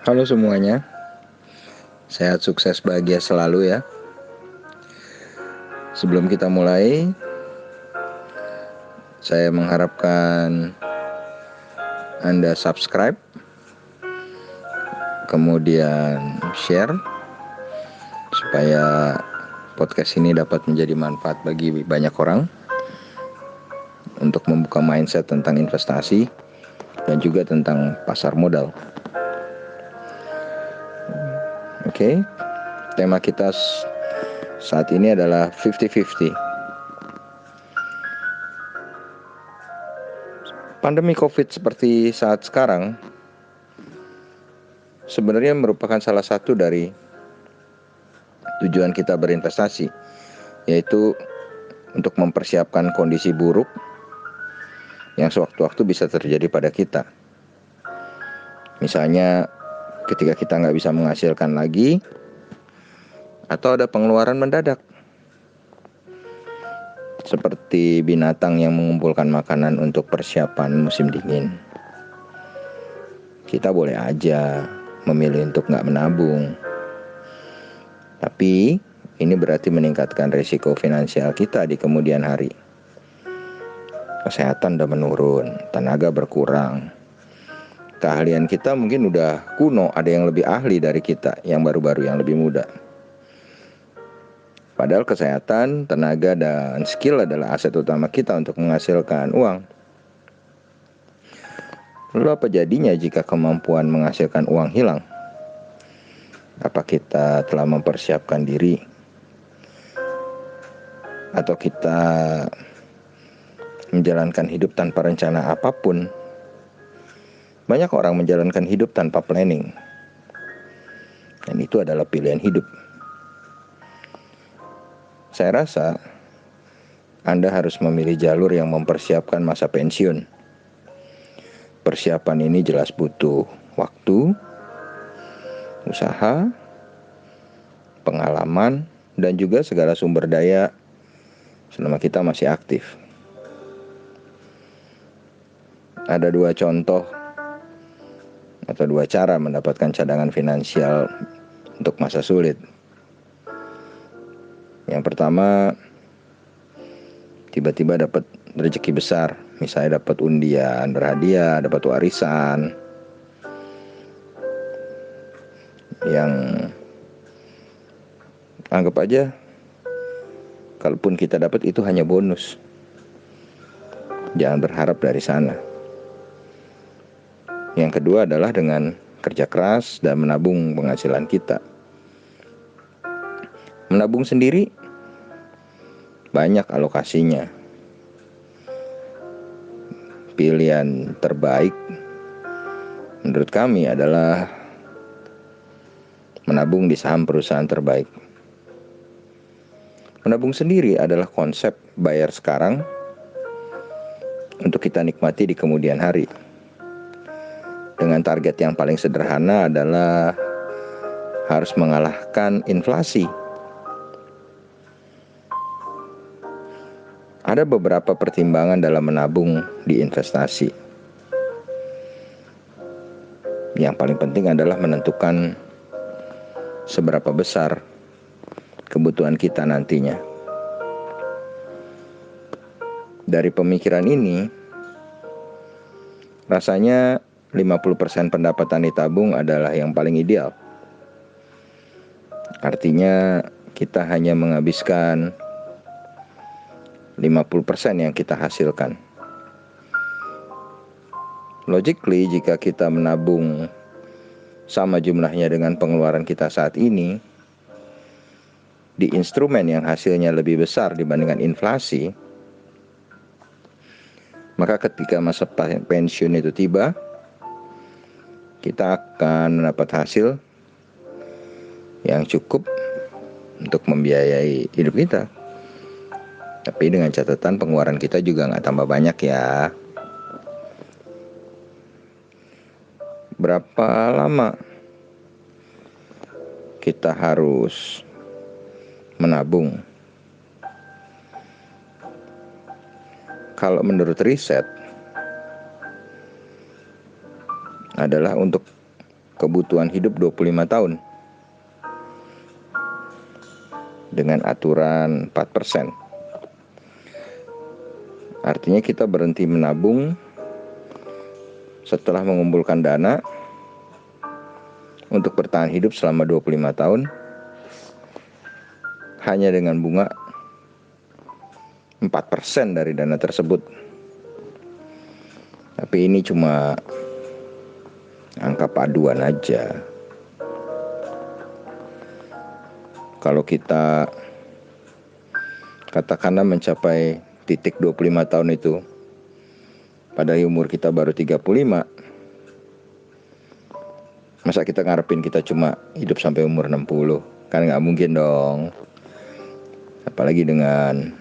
Halo semuanya, sehat, sukses, bahagia selalu ya. Sebelum kita mulai, saya mengharapkan Anda subscribe, kemudian share, supaya podcast ini dapat menjadi manfaat bagi banyak orang untuk membuka mindset tentang investasi dan juga tentang pasar modal. Oke, tema kita saat ini adalah 50-50. Pandemi COVID seperti saat sekarang sebenarnya merupakan salah satu dari tujuan kita berinvestasi, yaitu untuk mempersiapkan kondisi buruk yang sewaktu-waktu bisa terjadi pada kita. Misalnya ketika kita nggak bisa menghasilkan lagi, atau ada pengeluaran mendadak, seperti binatang yang mengumpulkan makanan untuk persiapan musim dingin. Kita boleh aja memilih untuk nggak menabung, tapi ini berarti meningkatkan risiko finansial kita di kemudian hari. Kesehatan udah menurun, tenaga berkurang, keahlian kita mungkin udah kuno, ada yang lebih ahli dari kita, yang baru-baru, yang lebih muda. Padahal kesehatan, tenaga, dan skill adalah aset utama kita untuk menghasilkan uang. Lalu apa jadinya jika kemampuan menghasilkan uang hilang? Apa kita telah mempersiapkan diri? Atau kita menjalankan hidup tanpa rencana apapun? Banyak orang menjalankan hidup tanpa planning, dan itu adalah pilihan hidup. Saya rasa Anda harus memilih jalur yang mempersiapkan masa pensiun. Persiapan ini jelas butuh waktu, usaha, pengalaman, dan juga segala sumber daya selama kita masih aktif. Ada dua contoh atau dua cara mendapatkan cadangan finansial untuk masa sulit. Yang pertama, tiba-tiba dapat rezeki besar, misalnya dapat undian berhadiah, dapat warisan, yang anggap aja kalaupun kita dapat itu hanya bonus. Jangan berharap dari sana. Yang kedua adalah dengan kerja keras dan menabung penghasilan kita. Menabung sendiri banyak alokasinya. Pilihan terbaik menurut kami adalah menabung di saham perusahaan terbaik. Menabung sendiri adalah konsep bayar sekarang untuk kita nikmati di kemudian hari. Dengan target yang paling sederhana adalah harus mengalahkan inflasi. Ada beberapa pertimbangan dalam menabung di investasi. Yang paling penting adalah menentukan seberapa besar kebutuhan kita nantinya. Dari pemikiran ini, rasanya 50% pendapatan ditabung adalah yang paling ideal. Artinya kita hanya menghabiskan 50% yang kita hasilkan. Logically, jika kita menabung sama jumlahnya dengan pengeluaran kita saat ini, di instrumen yang hasilnya lebih besar dibandingkan inflasi, maka ketika masa pensiun itu tiba, kita akan mendapat hasil yang cukup untuk membiayai hidup kita. Tapi dengan catatan pengeluaran kita juga nggak tambah banyak ya. Berapa lama kita harus menabung? Kalau menurut riset adalah untuk kebutuhan hidup 25 tahun dengan aturan 4%. Artinya kita berhenti menabung setelah mengumpulkan dana untuk bertahan hidup selama 25 tahun hanya dengan bunga 4% dari dana tersebut. Tapi ini cuma angka paduan aja. Kalau kita katakanlah mencapai titik 25 tahun itu pada umur kita baru 35, masa kita ngarepin kita cuma hidup sampai umur 60? Kan nggak mungkin dong. Apalagi dengan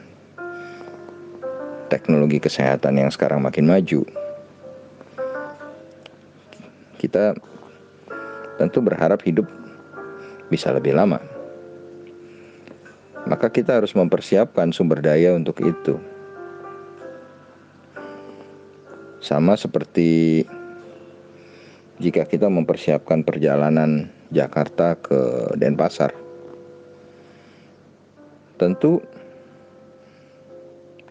teknologi kesehatan yang sekarang makin maju, kita tentu berharap hidup bisa lebih lama. Maka kita harus mempersiapkan sumber daya untuk itu. Sama seperti jika kita mempersiapkan perjalanan Jakarta ke Denpasar. Tentu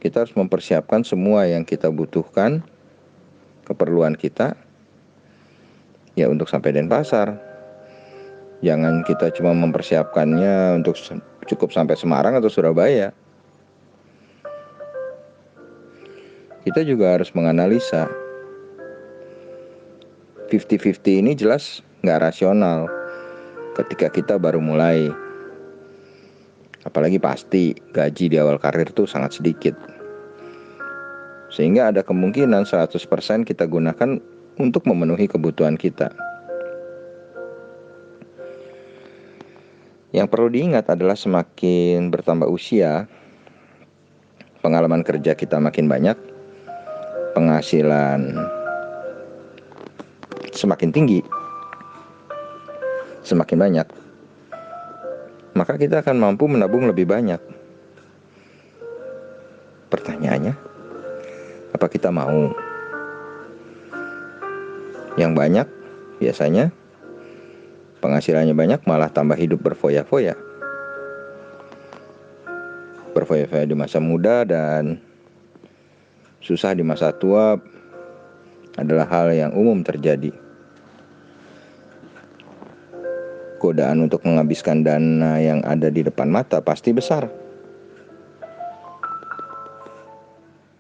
kita harus mempersiapkan semua yang kita butuhkan, keperluan kita, ya untuk sampai Denpasar. Jangan kita cuma mempersiapkannya untuk cukup sampai Semarang atau Surabaya. Kita juga harus menganalisa. 50-50 ini jelas nggak rasional ketika kita baru mulai. Apalagi pasti gaji di awal karir itu sangat sedikit. Sehingga ada kemungkinan 100% kita gunakan untuk memenuhi kebutuhan kita. Yang perlu diingat adalah semakin bertambah usia, pengalaman kerja kita makin banyak, penghasilan semakin tinggi, semakin banyak, maka kita akan mampu menabung lebih banyak. Pertanyaannya, apa kita mau? Yang banyak biasanya penghasilannya banyak malah tambah hidup berfoya-foya. Berfoya-foya di masa muda dan susah di masa tua adalah hal yang umum terjadi. Godaan untuk menghabiskan dana yang ada di depan mata pasti besar.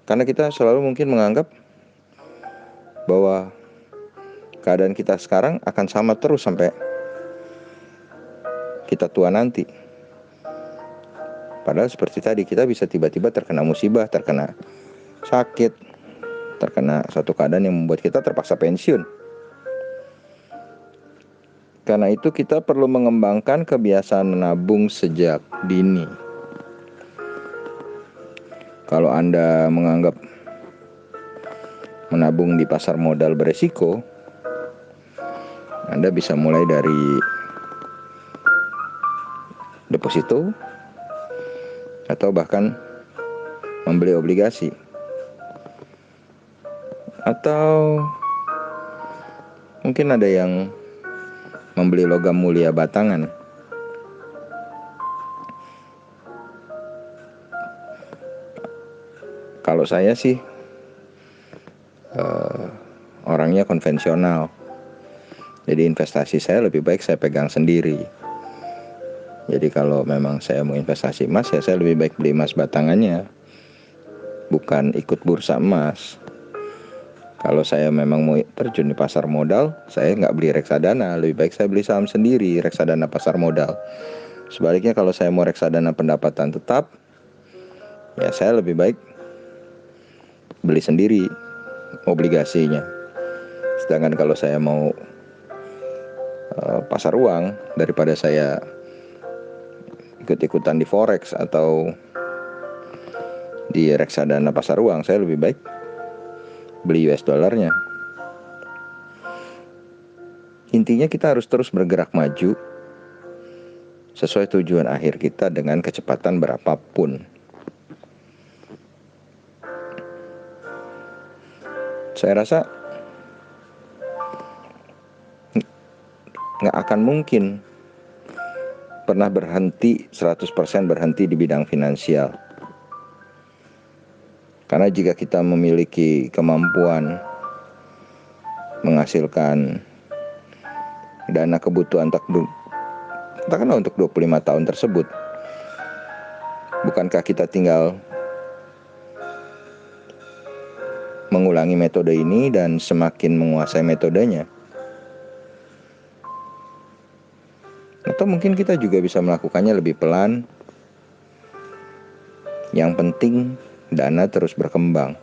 Karena kita selalu mungkin menganggap bahwa keadaan kita sekarang akan sama terus sampai kita tua nanti. Padahal seperti tadi, kita bisa tiba-tiba terkena musibah, terkena sakit, terkena suatu keadaan yang membuat kita terpaksa pensiun. Karena itu kita perlu mengembangkan kebiasaan menabung sejak dini. Kalau Anda menganggap menabung di pasar modal beresiko, Anda bisa mulai dari deposito atau bahkan membeli obligasi, atau mungkin ada yang membeli logam mulia batangan. Kalau saya sih orangnya konvensional, jadi investasi saya lebih baik saya pegang sendiri. Jadi kalau memang saya mau investasi emas, ya saya lebih baik beli emas batangannya, bukan ikut bursa emas. Kalau saya memang mau terjun di pasar modal, saya nggak beli reksadana, lebih baik saya beli saham sendiri, reksadana pasar modal. Sebaliknya kalau saya mau reksadana pendapatan tetap, ya saya lebih baik beli sendiri obligasinya. Sedangkan kalau saya mau pasar uang, daripada saya ikut-ikutan di forex atau di reksadana pasar uang, saya lebih baik beli US dollarnya. Intinya kita harus terus bergerak maju sesuai tujuan akhir kita dengan kecepatan berapapun. Saya rasa nggak akan mungkin pernah berhenti 100% berhenti di bidang finansial. Karena jika kita memiliki kemampuan menghasilkan dana kebutuhan katakanlah untuk 25 tahun tersebut, bukankah kita tinggal mengulangi metode ini dan semakin menguasai metodenya? Atau mungkin kita juga bisa melakukannya lebih pelan. Yang penting dana terus berkembang.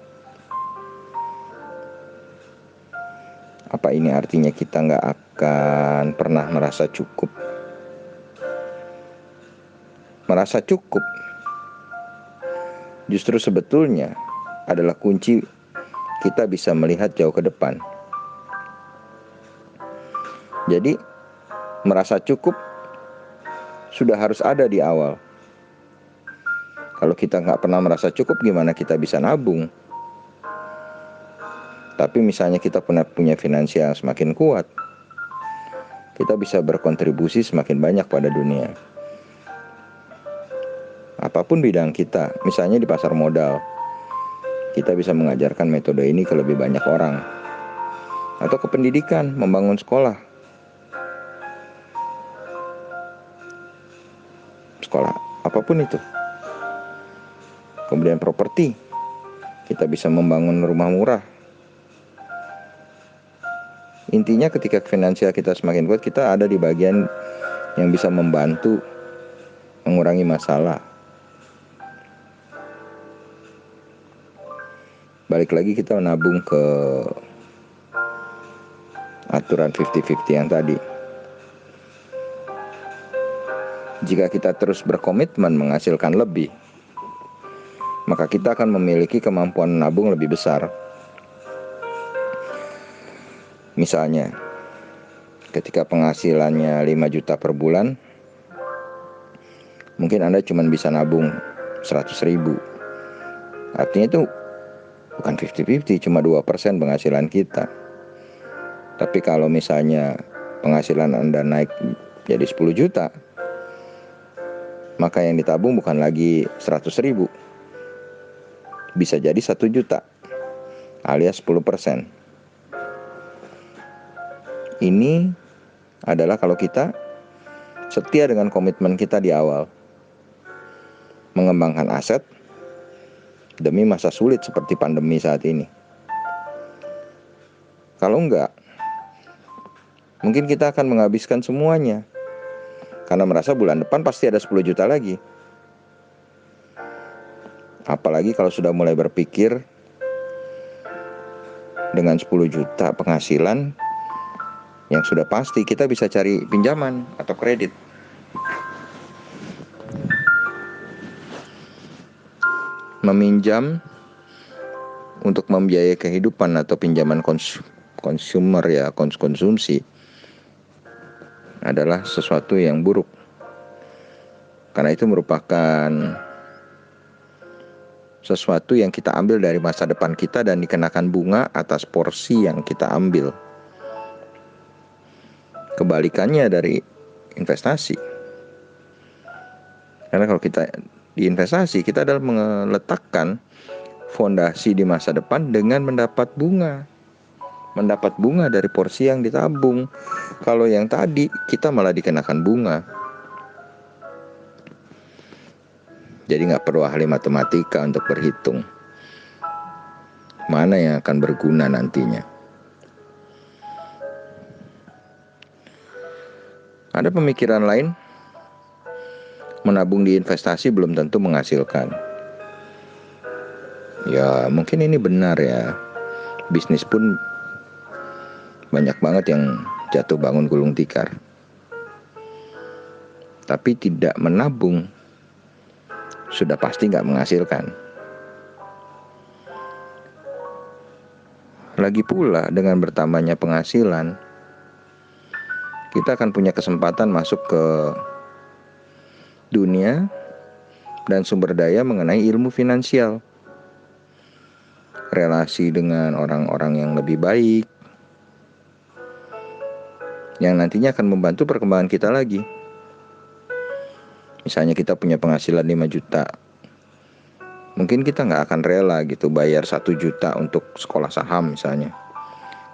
Apa ini artinya kita nggak akan pernah merasa cukup? Merasa cukup justru sebetulnya adalah kunci kita bisa melihat jauh ke depan. Jadi merasa cukup sudah harus ada di awal. Kalau kita nggak pernah merasa cukup, gimana kita bisa nabung? Tapi misalnya kita punya finansial yang semakin kuat, kita bisa berkontribusi semakin banyak pada dunia. Apapun bidang kita, misalnya di pasar modal, kita bisa mengajarkan metode ini ke lebih banyak orang. Atau ke pendidikan, membangun sekolah. Sekolah, apapun itu. Kemudian properti, kita bisa membangun rumah murah. Intinya ketika finansial kita semakin kuat, kita ada di bagian yang bisa membantu mengurangi masalah. Balik lagi kita menabung ke aturan 50-50 yang tadi. Jika kita terus berkomitmen menghasilkan lebih, maka kita akan memiliki kemampuan menabung lebih besar. Misalnya, ketika penghasilannya 5 juta per bulan, mungkin Anda cuma bisa nabung 100.000. Artinya itu bukan 50-50, cuma 2% penghasilan kita. Tapi kalau misalnya penghasilan Anda naik jadi 10 juta, maka yang ditabung bukan lagi 100.000, bisa jadi 1 juta alias 10%. Ini adalah kalau kita setia dengan komitmen kita di awal, mengembangkan aset demi masa sulit seperti pandemi saat ini. Kalau enggak, mungkin kita akan menghabiskan semuanya karena merasa bulan depan pasti ada 10 juta lagi. Apalagi kalau sudah mulai berpikir dengan 10 juta penghasilan yang sudah pasti kita bisa cari pinjaman atau kredit. Meminjam untuk membiayai kehidupan atau pinjaman konsumer ya, konsumsi adalah sesuatu yang buruk. Karena itu merupakan sesuatu yang kita ambil dari masa depan kita dan dikenakan bunga atas porsi yang kita ambil. Kebalikannya dari investasi. Karena kalau kita di investasi, kita adalah meletakkan fondasi di masa depan dengan mendapat bunga. Mendapat bunga dari porsi yang ditabung. Kalau yang tadi, kita malah dikenakan bunga. Jadi gak perlu ahli matematika untuk berhitung mana yang akan berguna nantinya. Ada pemikiran lain, menabung di investasi belum tentu menghasilkan. Ya mungkin ini benar ya. Bisnis pun banyak banget yang jatuh bangun gulung tikar. Tapi tidak menabung sudah pasti gak menghasilkan. Lagi pula dengan bertambahnya penghasilan, kita akan punya kesempatan masuk ke dunia dan sumber daya mengenai ilmu finansial. Relasi dengan orang-orang yang lebih baik, yang nantinya akan membantu perkembangan kita lagi. Misalnya kita punya penghasilan 5 juta, mungkin kita nggak akan rela gitu bayar 1 juta untuk sekolah saham misalnya.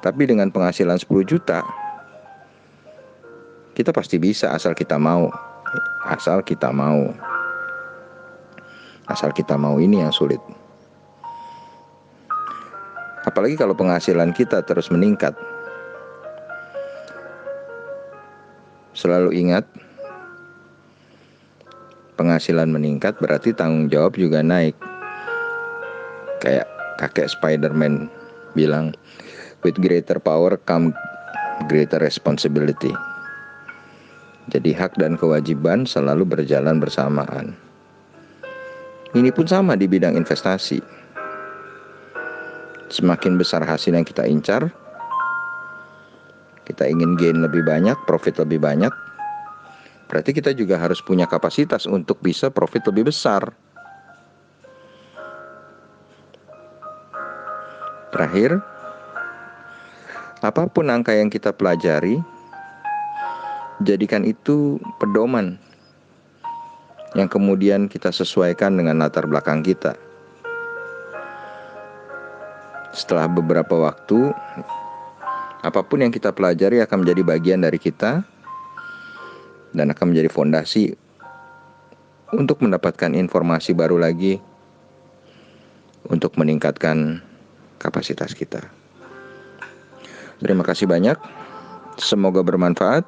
Tapi dengan penghasilan 10 juta, kita pasti bisa asal kita mau. Asal kita mau. Asal kita mau, ini yang sulit. Apalagi kalau penghasilan kita terus meningkat. Selalu ingat, penghasilan meningkat berarti tanggung jawab juga naik. Kayak kakek Spider-Man bilang, with greater power come greater responsibility. Jadi hak dan kewajiban selalu berjalan bersamaan. Ini pun sama di bidang investasi. Semakin besar hasil yang kita incar, kita ingin gain lebih banyak, profit lebih banyak, berarti kita juga harus punya kapasitas untuk bisa profit lebih besar. Terakhir, apapun angka yang kita pelajari, jadikan itu pedoman yang kemudian kita sesuaikan dengan latar belakang kita. Setelah beberapa waktu, apapun yang kita pelajari akan menjadi bagian dari kita dan akan menjadi fondasi untuk mendapatkan informasi baru lagi untuk meningkatkan kapasitas kita. Terima kasih banyak. Semoga bermanfaat.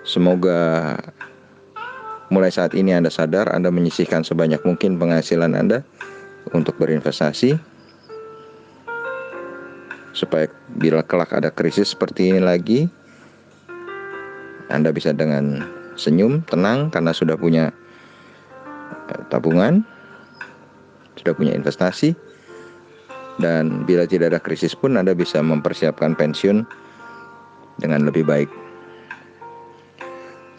Semoga mulai saat ini Anda sadar, Anda menyisihkan sebanyak mungkin penghasilan Anda untuk berinvestasi, supaya bila kelak ada krisis seperti ini lagi, Anda bisa dengan senyum, tenang, karena sudah punya tabungan, sudah punya investasi, dan bila tidak ada krisis pun Anda bisa mempersiapkan pensiun dengan lebih baik.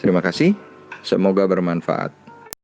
Terima kasih, semoga bermanfaat.